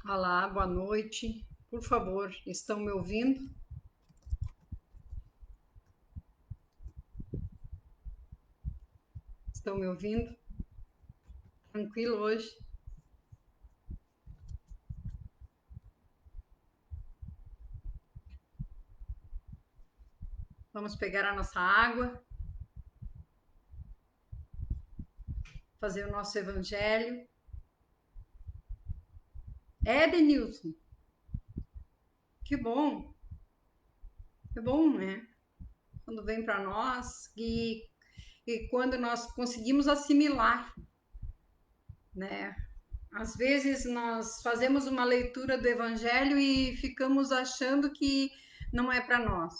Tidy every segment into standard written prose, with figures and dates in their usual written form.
Olá, boa noite. Por favor, estão me ouvindo? Estão me ouvindo? Tranquilo hoje? Vamos pegar a nossa água, fazer o nosso evangelho. Denilson, que bom, né? Quando vem para nós e quando nós conseguimos assimilar, né? Às vezes nós fazemos uma leitura do evangelho e ficamos achando que não é para nós,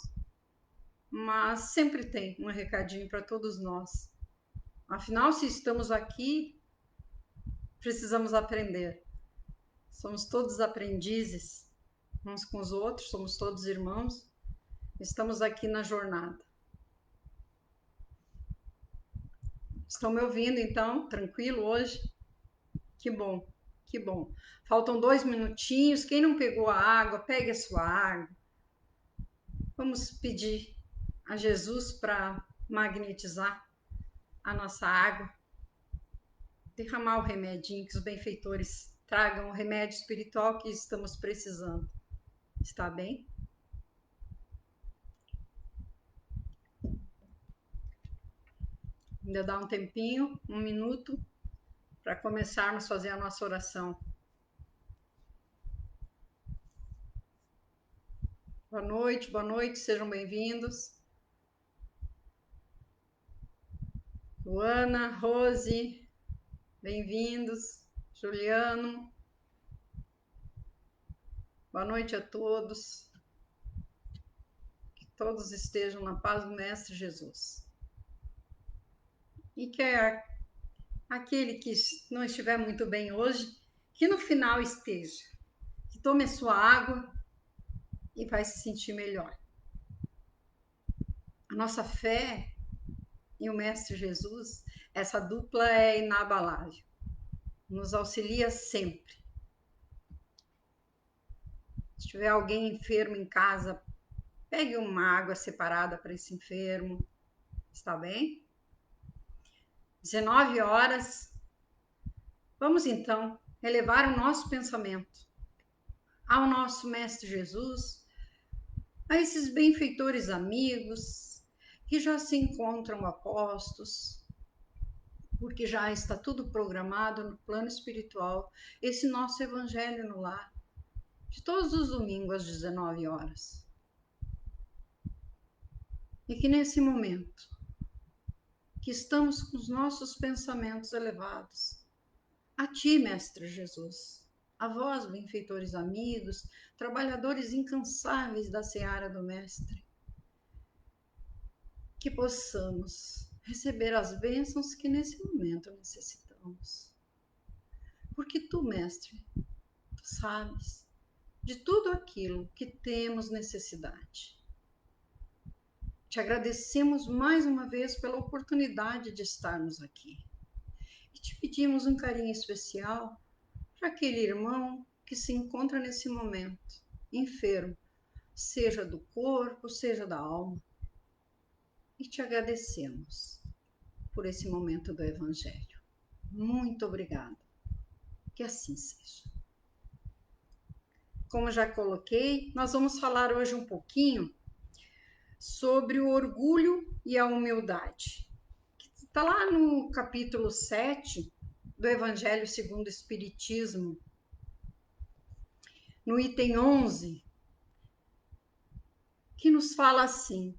mas sempre tem um recadinho para todos nós. Afinal, se estamos aqui, precisamos aprender. Somos todos aprendizes uns com os outros, somos todos irmãos. Estamos aqui na jornada. Estão me ouvindo então? Tranquilo hoje? Que bom, que bom. Faltam 2 minutinhos. Quem não pegou a água, pegue a sua água. Vamos pedir a Jesus para magnetizar a nossa água, derramar o remedinho, que os benfeitores tragam o remédio espiritual que estamos precisando. Está bem? Ainda dá um tempinho, 1 minuto, para começarmos a fazer a nossa oração. Boa noite, sejam bem-vindos. Luana, Rose, bem-vindos. Juliano, boa noite a todos. Que todos estejam na paz do Mestre Jesus. E que aquele que não estiver muito bem hoje, que no final esteja, que tome a sua água e vai se sentir melhor. A nossa fé e o Mestre Jesus, essa dupla é inabalável, nos auxilia sempre. Se tiver alguém enfermo em casa, pegue uma água separada para esse enfermo, está bem? 19 horas. Vamos então elevar o nosso pensamento ao nosso Mestre Jesus, a esses benfeitores amigos que já se encontram apostos, porque já está tudo programado no plano espiritual, esse nosso evangelho no lar, de todos os domingos às 19 horas. E que nesse momento, que estamos com os nossos pensamentos elevados, a Ti, Mestre Jesus, a vós, benfeitores amigos, trabalhadores incansáveis da seara do Mestre, que possamos receber as bênçãos que nesse momento necessitamos. Porque Tu, Mestre, Tu sabes de tudo aquilo que temos necessidade. Te agradecemos mais uma vez pela oportunidade de estarmos aqui. E te pedimos um carinho especial para aquele irmão que se encontra nesse momento, enfermo, seja do corpo, seja da alma. E te agradecemos por esse momento do Evangelho. Muito obrigada. Que assim seja. Como já coloquei, nós vamos falar hoje um pouquinho sobre o orgulho e a humildade. Está lá no capítulo 7 do Evangelho segundo o Espiritismo, no item 11, que nos fala assim: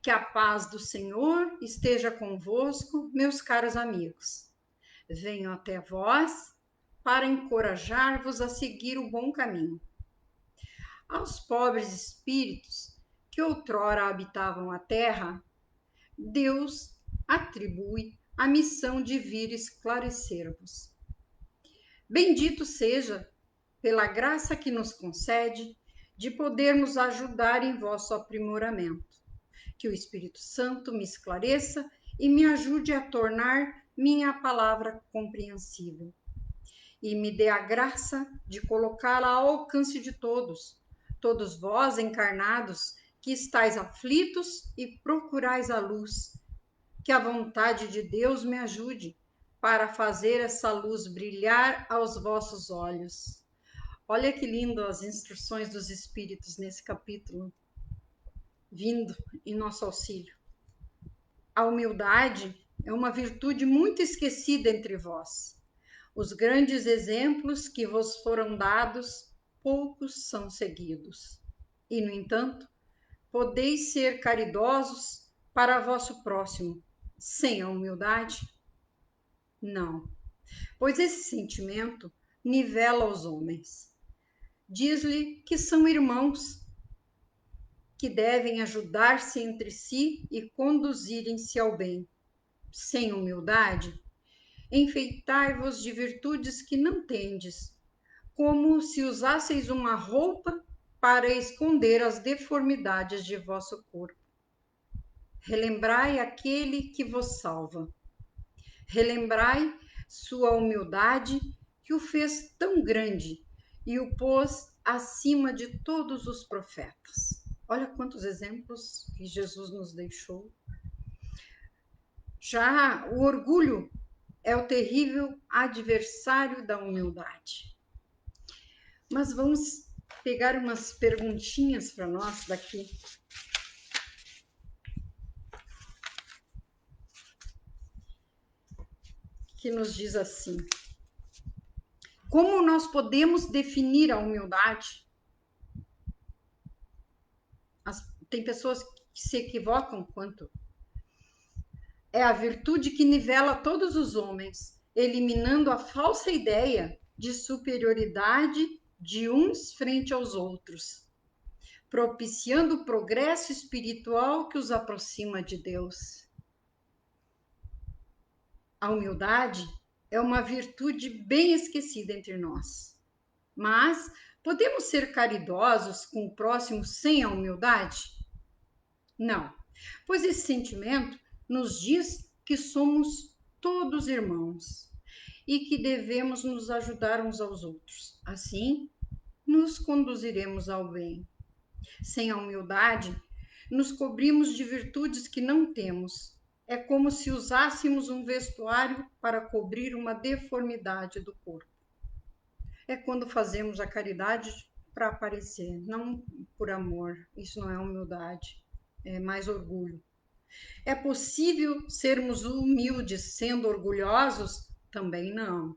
que a paz do Senhor esteja convosco, meus caros amigos. Venho até vós para encorajar-vos a seguir o bom caminho. Aos pobres espíritos que outrora habitavam a terra, Deus atribui a missão de vir esclarecer-vos. Bendito seja pela graça que nos concede de podermos ajudar em vosso aprimoramento. Que o Espírito Santo me esclareça e me ajude a tornar minha palavra compreensível. e me dê a graça de colocá-la ao alcance de todos. Todos vós, encarnados, que estáis aflitos e procurais a luz, que a vontade de Deus me ajude para fazer essa luz brilhar aos vossos olhos. Olha que lindo as instruções dos Espíritos nesse capítulo, vindo em nosso auxílio. A humildade é uma virtude muito esquecida entre vós. Os grandes exemplos que vos foram dados, poucos são seguidos. E, no entanto, podeis ser caridosos para vosso próximo, sem a humildade? Não, pois esse sentimento nivela os homens. Diz-lhe que são irmãos, que devem ajudar-se entre si e conduzirem-se ao bem. Sem humildade, enfeitai-vos de virtudes que não tendes, como se usasseis uma roupa para esconder as deformidades de vosso corpo. Relembrai aquele que vos salva. Relembrai sua humildade que o fez tão grande e o pôs acima de todos os profetas. Olha quantos exemplos que Jesus nos deixou. Já o orgulho é o terrível adversário da humildade. Mas vamos pegar umas perguntinhas para nós daqui. Que nos diz assim: como nós podemos definir a humildade? Tem pessoas que se equivocam quanto. É a virtude que nivela todos os homens, eliminando a falsa ideia de superioridade de uns frente aos outros, propiciando o progresso espiritual que os aproxima de Deus. A humildade é uma virtude bem esquecida entre nós. Mas podemos ser caridosos com o próximo sem a humildade? Não, pois esse sentimento nos diz que somos todos irmãos e que devemos nos ajudar uns aos outros. Assim, nos conduziremos ao bem. Sem a humildade, nos cobrimos de virtudes que não temos. É como se usássemos um vestuário para cobrir uma deformidade do corpo. É quando fazemos a caridade para aparecer, não por amor. Isso não é humildade, é mais orgulho. É possível sermos humildes sendo orgulhosos? Também não.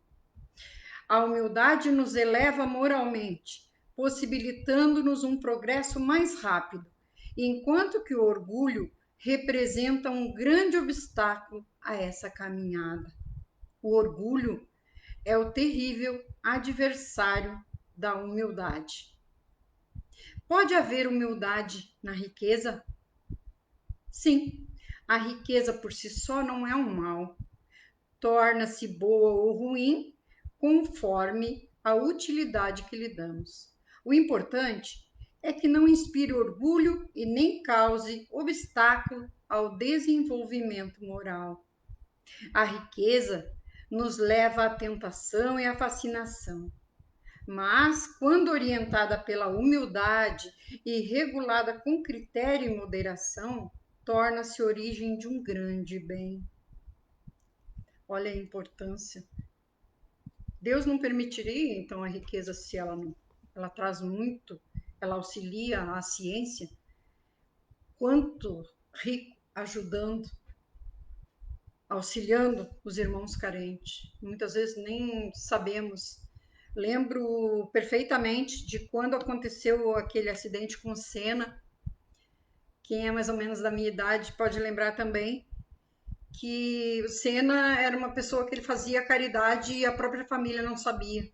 A humildade nos eleva moralmente, possibilitando-nos um progresso mais rápido, enquanto que o orgulho representa um grande obstáculo a essa caminhada. O orgulho é o terrível adversário da humildade. Pode haver humildade na riqueza? Sim, a riqueza por si só não é um mal. Torna-se boa ou ruim conforme a utilidade que lhe damos. O importante é que não inspire orgulho e nem cause obstáculo ao desenvolvimento moral. A riqueza nos leva à tentação e à fascinação. Mas, quando orientada pela humildade e regulada com critério e moderação, torna-se origem de um grande bem. Olha a importância. Deus não permitiria, então, a riqueza se ela não. Ela traz muito, ela auxilia a ciência. Quanto rico ajudando, auxiliando os irmãos carentes. Muitas vezes nem sabemos. Lembro perfeitamente de quando aconteceu aquele acidente com o Senna. Quem é mais ou menos da minha idade pode lembrar também que o Senna era uma pessoa que ele fazia caridade e a própria família não sabia.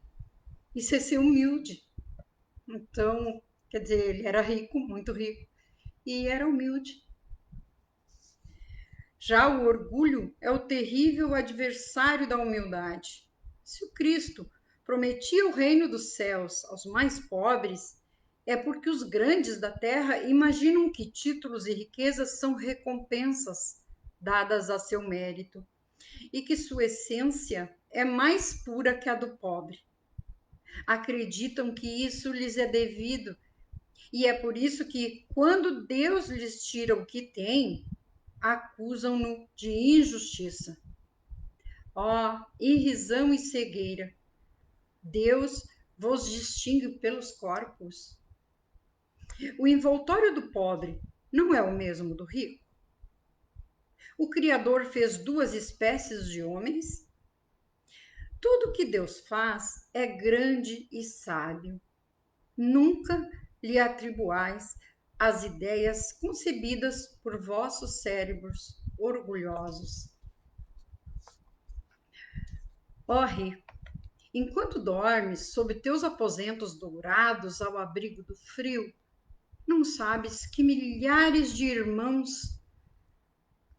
Isso é ser humilde. Então, quer dizer, ele era rico, muito rico, e era humilde. Já o orgulho é o terrível adversário da humildade. Se o Cristo prometia o reino dos céus aos mais pobres, é porque os grandes da terra imaginam que títulos e riquezas são recompensas dadas a seu mérito e que sua essência é mais pura que a do pobre. Acreditam que isso lhes é devido, e é por isso que, quando Deus lhes tira o que tem, acusam-no de injustiça. Ó, irrisão e cegueira! Deus vos distingue pelos corpos. O envoltório do pobre não é o mesmo do rico? O Criador fez duas espécies de homens? Tudo que Deus faz é grande e sábio. Nunca lhe atribuais as ideias concebidas por vossos cérebros orgulhosos. Ó rico, enquanto dormes sob teus aposentos dourados ao abrigo do frio, não sabes que milhares de irmãos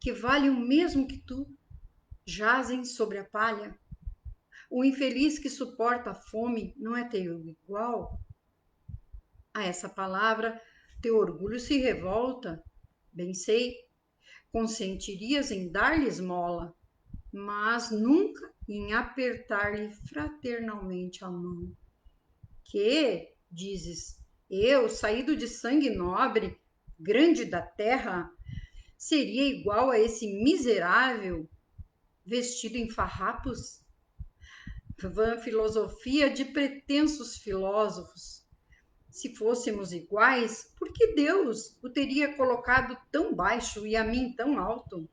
que valem o mesmo que tu jazem sobre a palha? O infeliz que suporta a fome não é teu igual? A essa palavra, teu orgulho se revolta. Bem sei, consentirias em dar-lhe esmola, mas nunca em apertar-lhe fraternalmente a mão. Que, dizes, eu, saído de sangue nobre, grande da terra, seria igual a esse miserável vestido em farrapos? Vã filosofia de pretensos filósofos. Se fôssemos iguais, por que Deus o teria colocado tão baixo e a mim tão alto?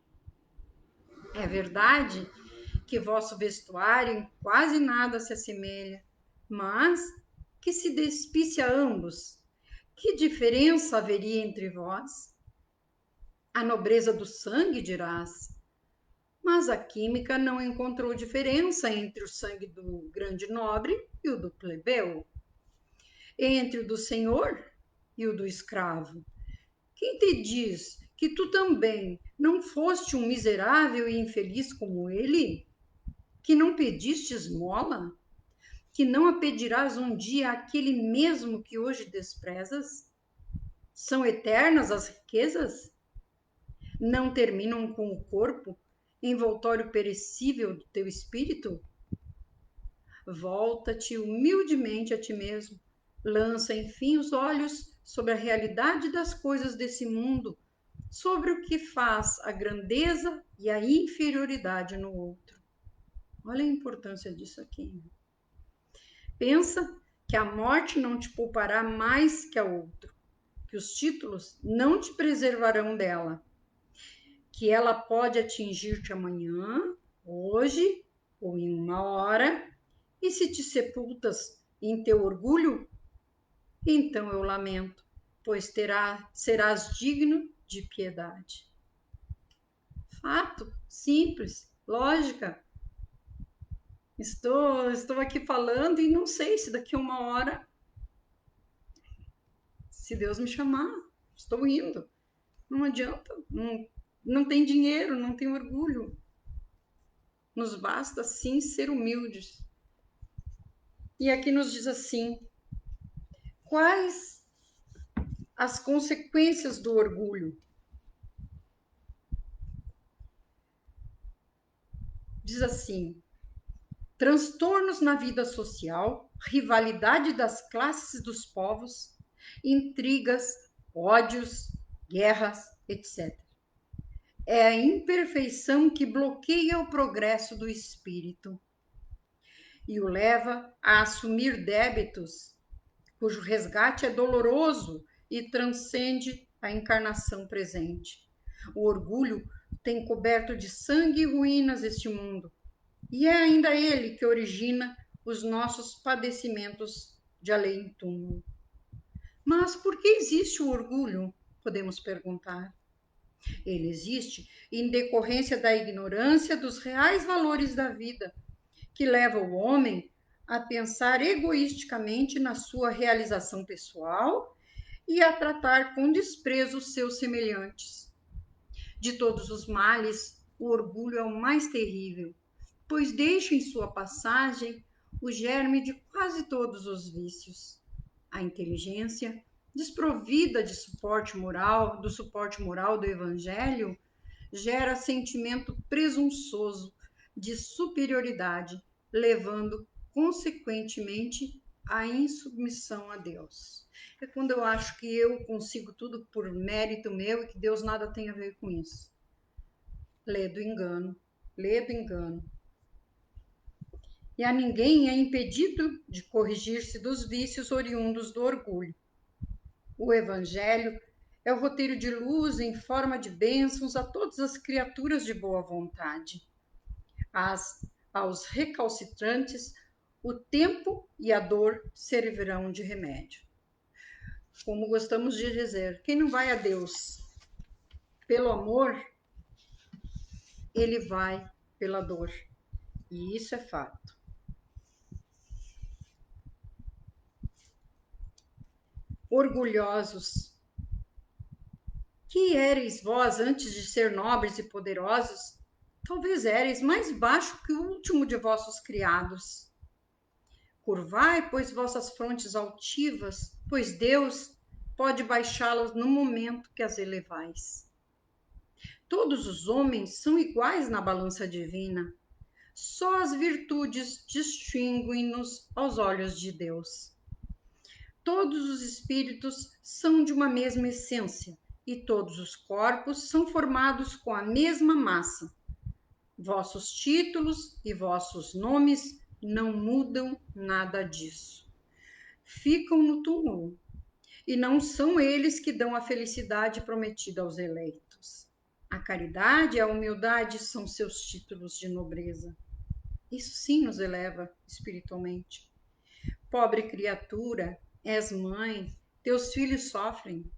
É verdade que vosso vestuário em quase nada se assemelha, mas que se despisse a ambos, que diferença haveria entre vós? A nobreza do sangue, dirás, mas a química não encontrou diferença entre o sangue do grande nobre e o do plebeu, entre o do senhor e o do escravo. Quem te diz que tu também não foste um miserável e infeliz como ele? Que não pediste esmola? Que não a pedirás um dia àquele mesmo que hoje desprezas? São eternas as riquezas? Não terminam com o corpo, envoltório perecível do teu espírito? Volta-te humildemente a ti mesmo, lança enfim os olhos sobre a realidade das coisas desse mundo, sobre o que faz a grandeza e a inferioridade no outro. Olha a importância disso aqui. Pensa que a morte não te poupará mais que a outro, que os títulos não te preservarão dela, que ela pode atingir-te amanhã, hoje ou em uma hora, e se te sepultas em teu orgulho, então eu lamento, pois serás digno de piedade. Fato, simples, lógica. Estou aqui falando e não sei se daqui a uma hora, se Deus me chamar, estou indo. Não adianta, não tem dinheiro, não tem orgulho. Nos basta, sim, ser humildes. E aqui nos diz assim: quais as consequências do orgulho? Diz assim: transtornos na vida social, rivalidade das classes e dos povos, intrigas, ódios, guerras, etc. É a imperfeição que bloqueia o progresso do espírito e o leva a assumir débitos cujo resgate é doloroso e transcende a encarnação presente. O orgulho tem coberto de sangue e ruínas este mundo, e é ainda ele que origina os nossos padecimentos de além-túmulo. Mas por que existe o orgulho? Podemos perguntar. Ele existe em decorrência da ignorância dos reais valores da vida, que leva o homem a pensar egoisticamente na sua realização pessoal e a tratar com desprezo os seus semelhantes. De todos os males, o orgulho é o mais terrível, pois deixa em sua passagem o germe de quase todos os vícios. A inteligência, desprovida de do suporte moral do evangelho, gera sentimento presunçoso de superioridade levando consequentemente a insubmissão a Deus. É quando eu acho que eu consigo tudo por mérito meu e que Deus nada tem a ver com isso. Lê do engano. E a ninguém é impedido de corrigir-se dos vícios oriundos do orgulho. O Evangelho é o roteiro de luz em forma de bênçãos a todas as criaturas de boa vontade. Aos recalcitrantes, o tempo e a dor servirão de remédio. Como gostamos de dizer, quem não vai a Deus pelo amor, ele vai pela dor. E isso é fato. Orgulhosos, que éreis vós antes de ser nobres e poderosos, talvez éreis mais baixo que o último de vossos criados. Curvai, pois, vossas frontes altivas, pois Deus pode baixá-las no momento que as elevais. Todos os homens são iguais na balança divina. Só as virtudes distinguem-nos aos olhos de Deus. Todos os espíritos são de uma mesma essência e todos os corpos são formados com a mesma massa. Vossos títulos e vossos nomes não mudam nada disso. Ficam no túmulo, e não são eles que dão a felicidade prometida aos eleitos. A caridade e a humildade são seus títulos de nobreza. Isso sim nos eleva espiritualmente. Pobre criatura, és mãe, teus filhos sofrem,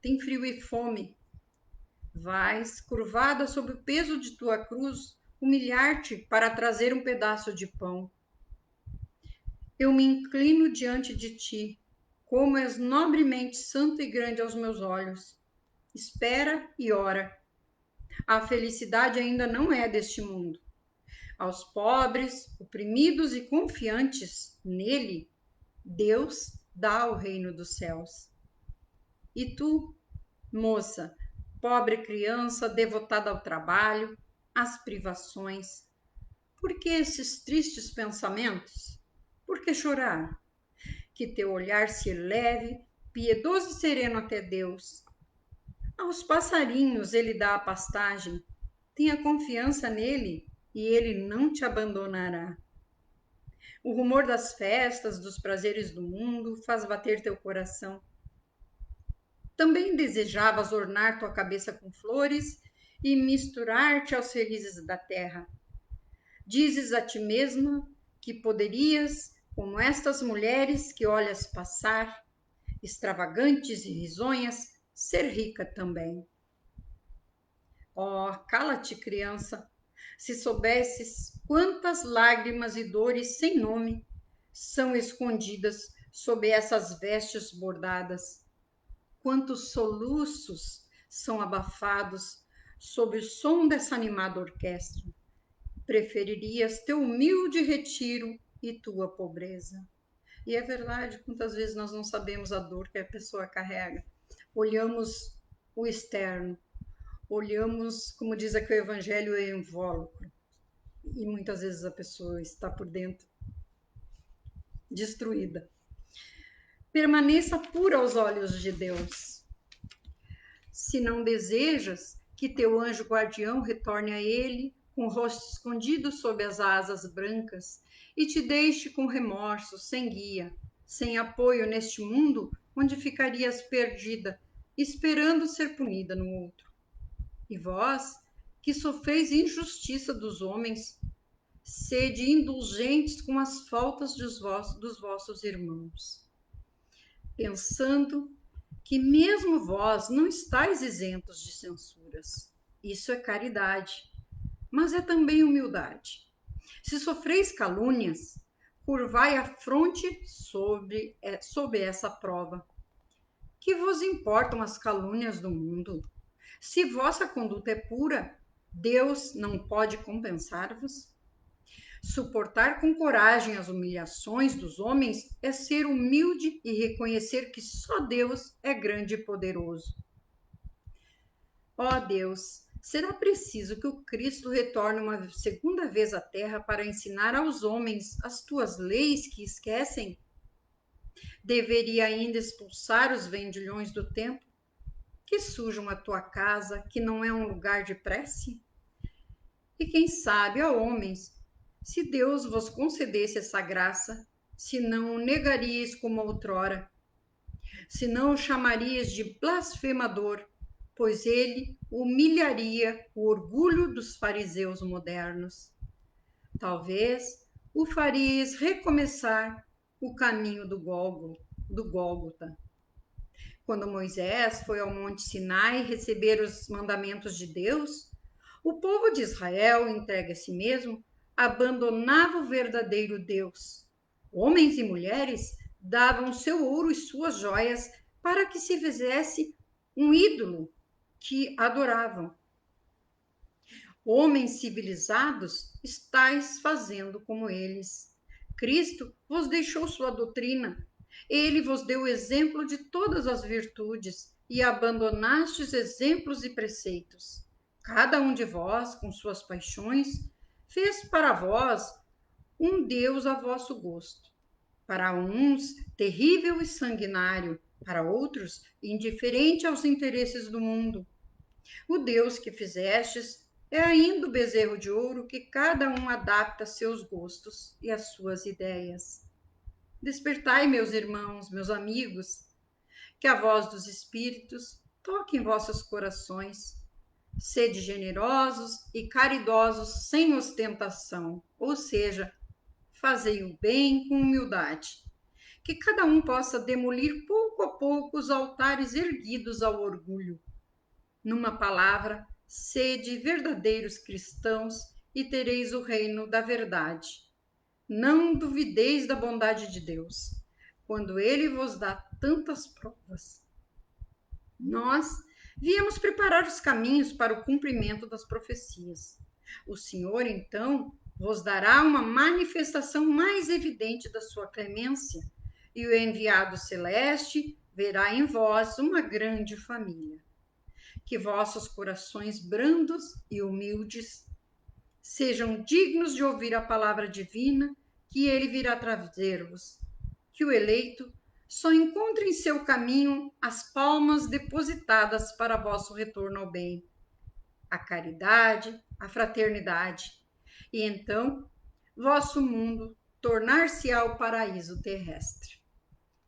têm frio e fome. Vais, curvada sob o peso de tua cruz, humilhar-te para trazer um pedaço de pão. Eu me inclino diante de ti, como és nobremente santo e grande aos meus olhos. Espera e ora. A felicidade ainda não é deste mundo. Aos pobres, oprimidos e confiantes nele, Deus dá o reino dos céus. E tu, moça, pobre criança devotada ao trabalho, às privações, por que esses tristes pensamentos? Por que chorar? Que teu olhar se eleve, piedoso e sereno até Deus. Aos passarinhos ele dá a pastagem. Tenha confiança nele e ele não te abandonará. O rumor das festas, dos prazeres do mundo faz bater teu coração. Também desejavas ornar tua cabeça com flores e misturar-te aos felizes da terra. Dizes a ti mesma que poderias, como estas mulheres que olhas passar, extravagantes e risonhas, ser rica também. Oh, cala-te, criança, se soubesses quantas lágrimas e dores sem nome são escondidas sob essas vestes bordadas, quantos soluços são abafados sob o som dessa animada orquestra. Preferirias teu humilde retiro e tua pobreza. E é verdade, quantas vezes nós não sabemos a dor que a pessoa carrega. Olhamos o externo, olhamos, como diz aqui o Evangelho, o invólucro. E muitas vezes a pessoa está por dentro destruída. Permaneça pura aos olhos de Deus. Se não desejas que teu anjo guardião retorne a ele com o rosto escondido sob as asas brancas e te deixe com remorso, sem guia, sem apoio neste mundo onde ficarias perdida, esperando ser punida no outro. E vós, que sofreis injustiça dos homens, sede indulgentes com as faltas dos vossos irmãos, pensando que mesmo vós não estáis isentos de censuras. Isso é caridade, mas é também humildade. Se sofreis calúnias, curvai a fronte sob essa prova. Que vos importam as calúnias do mundo? Se vossa conduta é pura, Deus não pode compensar-vos? Suportar com coragem as humilhações dos homens é ser humilde e reconhecer que só Deus é grande e poderoso. Ó Deus, será preciso que o Cristo retorne uma segunda vez à terra para ensinar aos homens as tuas leis que esquecem? Deveria ainda expulsar os vendilhões do templo que sujam a tua casa, que não é um lugar de prece? E quem sabe, ó homens, se Deus vos concedesse essa graça, se não o negaríeis como outrora, se não o chamarias de blasfemador, pois ele humilharia o orgulho dos fariseus modernos. Talvez o faríeis recomeçar o caminho do Gólgota. Quando Moisés foi ao Monte Sinai receber os mandamentos de Deus, o povo de Israel, entregue a si mesmo, abandonava o verdadeiro Deus. Homens e mulheres davam seu ouro e suas joias para que se fizesse um ídolo que adoravam. Homens civilizados, estáis fazendo como eles. Cristo vos deixou sua doutrina. Ele vos deu o exemplo de todas as virtudes e abandonastes exemplos e preceitos. Cada um de vós, com suas paixões, fez para vós um Deus a vosso gosto. Para uns, terrível e sanguinário, para outros, indiferente aos interesses do mundo. O Deus que fizestes é ainda o bezerro de ouro que cada um adapta a seus gostos e às suas ideias. Despertai, meus irmãos, meus amigos, que a voz dos Espíritos toque em vossos corações. Sede generosos e caridosos sem ostentação, ou seja, fazei o bem com humildade. Que cada um possa demolir pouco a pouco os altares erguidos ao orgulho. Numa palavra, sede verdadeiros cristãos e tereis o reino da verdade. Não duvideis da bondade de Deus, quando ele vos dá tantas provas. Nós viemos preparar os caminhos para o cumprimento das profecias. O Senhor, então, vos dará uma manifestação mais evidente da sua clemência, e o enviado celeste verá em vós uma grande família. Que vossos corações brandos e humildes sejam dignos de ouvir a palavra divina que ele virá trazer-vos. Que o eleito só encontre em seu caminho as palmas depositadas para vosso retorno ao bem, a caridade, a fraternidade, e então vosso mundo tornar-se-á o paraíso terrestre.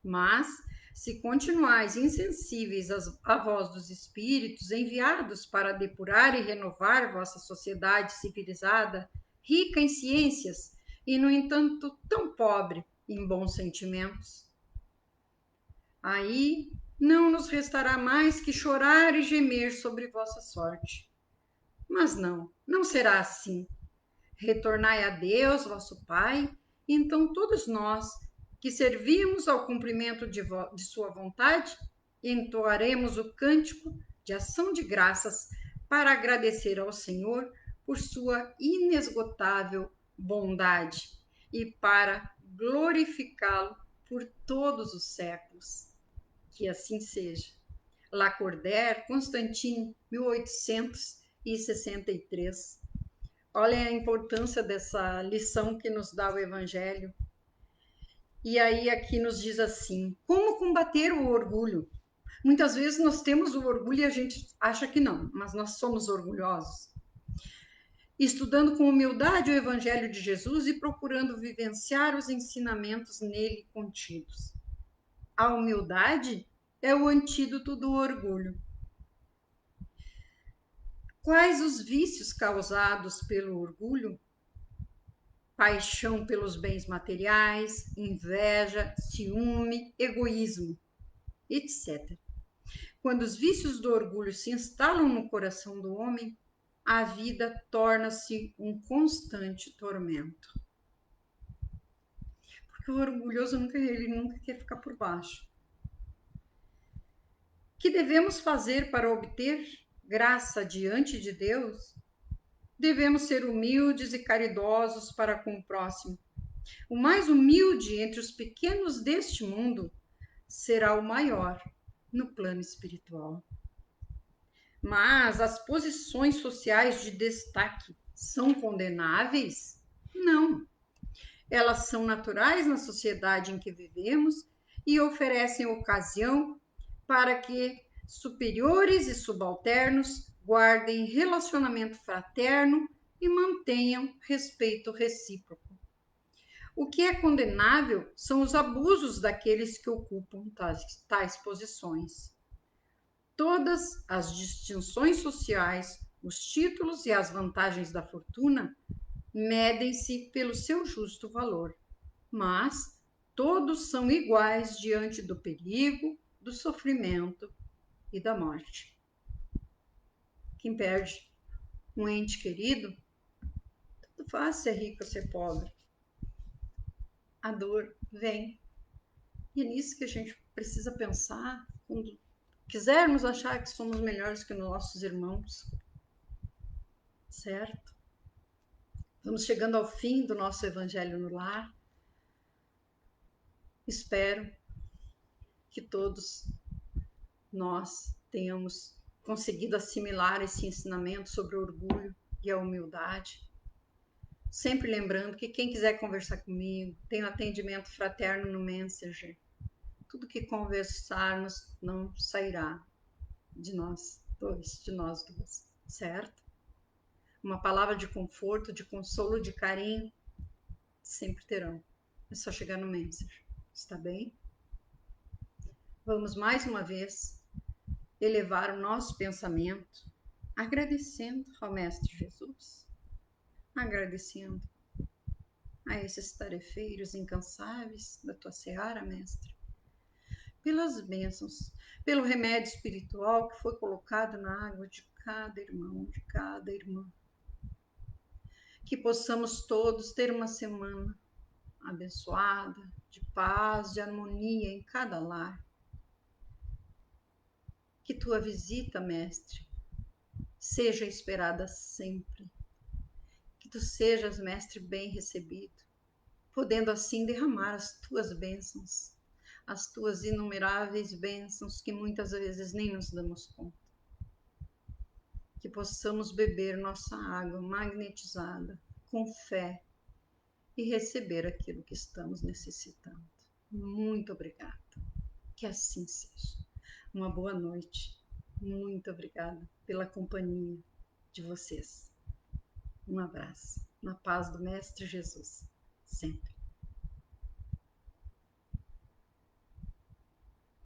Mas, se continuais insensíveis à voz dos espíritos enviados para depurar e renovar vossa sociedade civilizada, rica em ciências e, no entanto, tão pobre em bons sentimentos, aí não nos restará mais que chorar e gemer sobre vossa sorte. Mas não será assim. Retornai a Deus, vosso Pai, e então todos nós, que servimos ao cumprimento de sua vontade, entoaremos o cântico de ação de graças para agradecer ao Senhor por sua inesgotável bondade e para glorificá-lo por todos os séculos. Que assim seja. Lacordaire, Constantine, 1863. Olha a importância dessa lição que nos dá o Evangelho. E aí aqui nos diz assim, como combater o orgulho? Muitas vezes nós temos o orgulho e a gente acha que não, mas nós somos orgulhosos. Estudando com humildade o Evangelho de Jesus e procurando vivenciar os ensinamentos nele contidos. A humildade é o antídoto do orgulho. Quais os vícios causados pelo orgulho? Paixão pelos bens materiais, inveja, ciúme, egoísmo, etc. Quando os vícios do orgulho se instalam no coração do homem, a vida torna-se um constante tormento. Porque o orgulhoso ele nunca quer ficar por baixo. Que devemos fazer para obter graça diante de Deus? Devemos ser humildes e caridosos para com o próximo. O mais humilde entre os pequenos deste mundo será o maior no plano espiritual. Mas as posições sociais de destaque são condenáveis? Não. Elas são naturais na sociedade em que vivemos e oferecem ocasião para que superiores e subalternos guardem relacionamento fraterno e mantenham respeito recíproco. O que é condenável são os abusos daqueles que ocupam tais posições. Todas as distinções sociais, os títulos e as vantagens da fortuna medem-se pelo seu justo valor, mas todos são iguais diante do perigo, do sofrimento e da morte. Quem perde um ente querido, tanto faz ser rico ou ser pobre. A dor vem. E é nisso que a gente precisa pensar quando quisermos achar que somos melhores que nossos irmãos, certo? Vamos chegando ao fim do nosso Evangelho no Lar. Espero que todos nós tenhamos conseguido assimilar esse ensinamento sobre o orgulho e a humildade. Sempre lembrando que quem quiser conversar comigo, tem um atendimento fraterno no Messenger. Tudo que conversarmos não sairá de nós duas, certo? Uma palavra de conforto, de consolo, de carinho, sempre terão. É só chegar no Messenger, está bem? Vamos mais uma vez elevar o nosso pensamento, agradecendo ao Mestre Jesus, agradecendo a esses tarefeiros incansáveis da tua seara, Mestre, pelas bênçãos, pelo remédio espiritual que foi colocado na água de cada irmão, de cada irmã. Que possamos todos ter uma semana abençoada, de paz, de harmonia em cada lar. Que tua visita, Mestre, seja esperada sempre. Que tu sejas, Mestre, bem recebido, podendo assim derramar as tuas bênçãos, as tuas inumeráveis bênçãos que muitas vezes nem nos damos conta. Que possamos beber nossa água magnetizada com fé e receber aquilo que estamos necessitando. Muito obrigada. Que assim seja. Uma boa noite. Muito obrigada pela companhia de vocês. Um abraço. Na paz do Mestre Jesus. Sempre.